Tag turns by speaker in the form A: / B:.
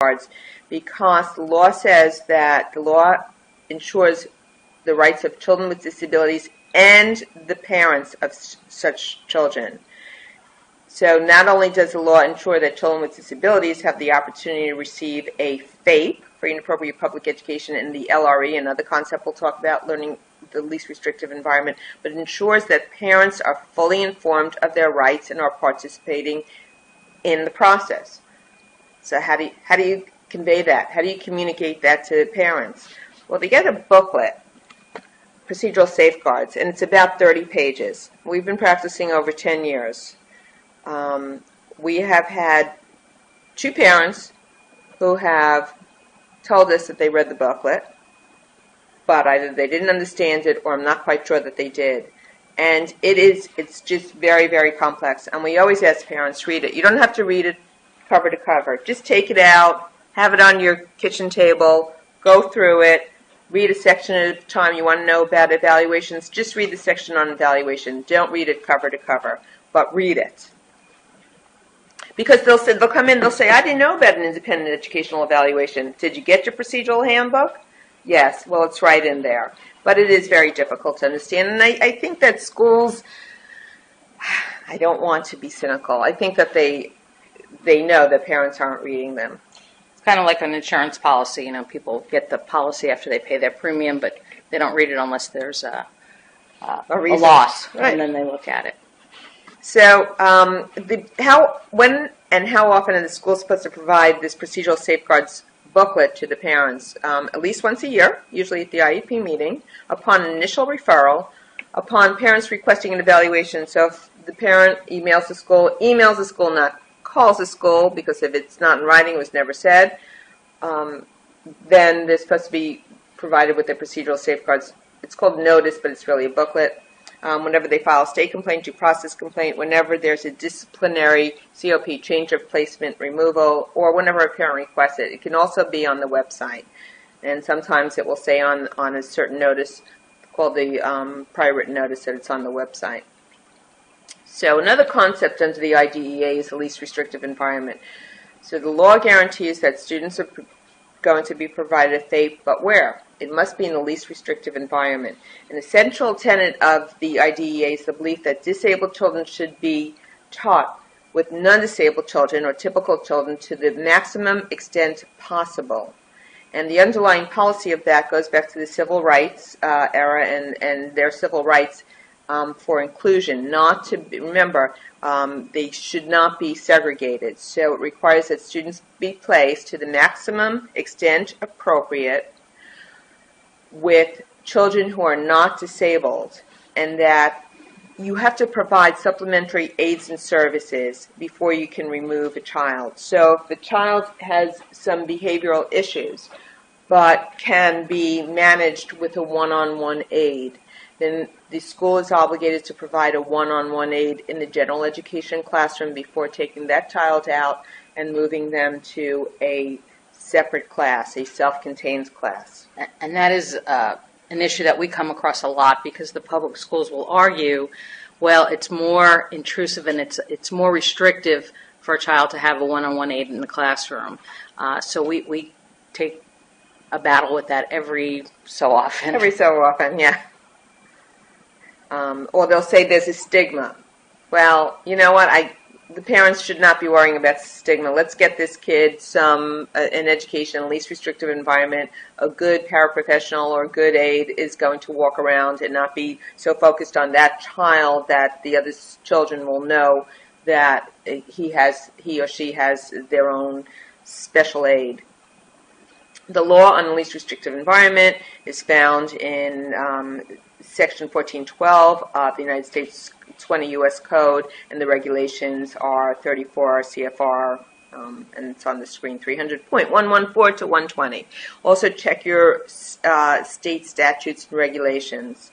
A: safeguards because the law says that the law ensures the rights of children with disabilities and the parents of such children. So not only does the law ensure that children with disabilities have the opportunity to receive a FAPE, free and appropriate public education, in the LRE, another concept we'll talk about, learning the least restrictive environment, but it ensures that parents are fully informed of their rights and are participating in the process. So how do you convey that? How do you communicate that to parents? Well, they get a booklet, Procedural Safeguards, and it's about 30 pages. We've been practicing over 10 years. We have had 2 parents who have told us that they read the booklet, but either they didn't understand it or I'm not quite sure that they did. And it's just very, very complex. And we always ask parents, read it. You don't have to read it cover to cover. Just take it out, have it on your kitchen table, go through it, read a section at a time. You want to know about evaluations, just read the section on evaluation. Don't read it cover to cover, but read it. Because they'll come in, they'll say, I didn't know about an independent educational evaluation. Did you get your procedural handbook? Yes, well, it's right in there. But it is very difficult to understand. And I think that schools, I don't want to be cynical, I think that they know that parents aren't reading them.
B: It's kind of like an insurance policy. You know, people get the policy after they pay their premium, but they don't read it unless there's a loss, right. And then they look at it.
A: So when and how often are the schools supposed to provide this procedural safeguards booklet to the parents? At least once a year, usually at the IEP meeting, upon initial referral, upon parents requesting an evaluation. So if the parent emails the school, not calls the school, because if it's not in writing, it was never said, then they're supposed to be provided with the procedural safeguards. It's called notice, but it's really a booklet. Whenever they file a state complaint, due process complaint, whenever there's a disciplinary COP, change of placement, removal, or whenever a parent requests it. It can also be on the website. And sometimes it will say on a certain notice called the prior written notice that it's on the website. So another concept under the IDEA is the least restrictive environment. So the law guarantees that students are going to be provided a FAPE, but where? It must be in the least restrictive environment. An essential tenet of the IDEA is the belief that disabled children should be taught with non-disabled children or typical children to the maximum extent possible. And the underlying policy of that goes back to the civil rights era and their civil rights for inclusion. Remember, they should not be segregated. So it requires that students be placed to the maximum extent appropriate with children who are not disabled, and that you have to provide supplementary aids and services before you can remove a child. So if the child has some behavioral issues but can be managed with a one-on-one aid, then the school is obligated to provide a one-on-one aid in the general education classroom before taking that child out and moving them to a separate class, a self-contained class.
B: And that is an issue that we come across a lot, because the public schools will argue, well, it's more intrusive and it's more restrictive for a child to have a one-on-one aid in the classroom. So we take a battle with that every so often.
A: Every so often, yeah. Or they'll say there's a stigma. Well, you know what? The parents should not be worrying about stigma. Let's get this kid an education, a least restrictive environment. A good paraprofessional or good aide is going to walk around and not be so focused on that child that the other children will know that he or she has their own special aid. The law on the least restrictive environment is found in Section 1412 of the United States 20 U.S. Code, and the regulations are 34 CFR, and it's on the screen, 300.114 to 120. Also check your state statutes and regulations.